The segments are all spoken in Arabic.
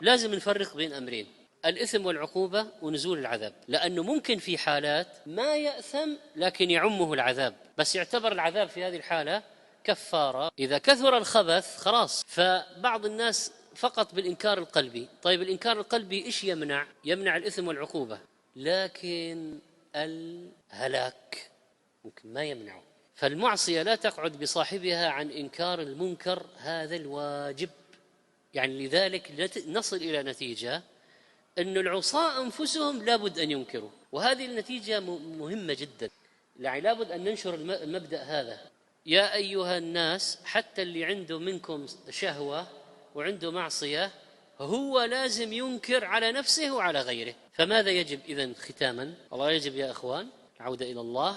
لازم نفرق بين أمرين: الإثم والعقوبة ونزول العذاب، لأنه ممكن في حالات ما يأثم لكن يعمه العذاب، بس يعتبر العذاب في هذه الحالة كفارة. إذا كثر الخبث خلاص. فبعض الناس فقط بالإنكار القلبي. طيب الإنكار القلبي إيش يمنع؟ يمنع الإثم والعقوبة، لكن الهلاك ممكن ما يمنعه. فالمعصية لا تقعد بصاحبها عن إنكار المنكر، هذا الواجب. يعني لذلك نصل إلى نتيجة أن العصاة أنفسهم لابد أن ينكروا، وهذه النتيجة مهمة جدا. يعني لابد أن ننشر المبدأ هذا: يا أيها الناس، حتى اللي عنده منكم شهوة وعنده معصية هو لازم ينكر على نفسه وعلى غيره. فماذا يجب إذن ختاما؟ والله يجب يا أخوان العودة إلى الله،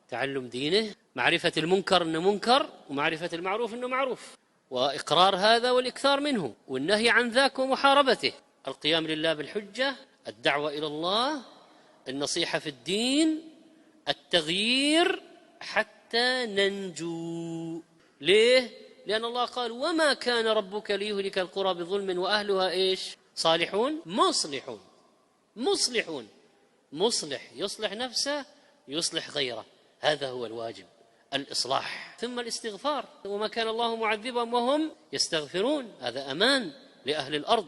تعلم دينه، معرفة المنكر أنه منكر، ومعرفة المعروف أنه معروف، وإقرار هذا والإكثار منه، والنهي عن ذاك ومحاربته، القيام لله بالحجة، الدعوة إلى الله، النصيحة في الدين، التغيير حتى ننجو. ليه؟ لأن الله قال: وما كان ربك ليهلك القرى بظلم وأهلها إيش؟ صالحون مصلحون. مصلحون، مصلح يصلح نفسه يصلح غيره، هذا هو الواجب، الإصلاح. ثم الاستغفار: وما كان الله معذبهم وهم يستغفرون، هذا أمان لأهل الأرض.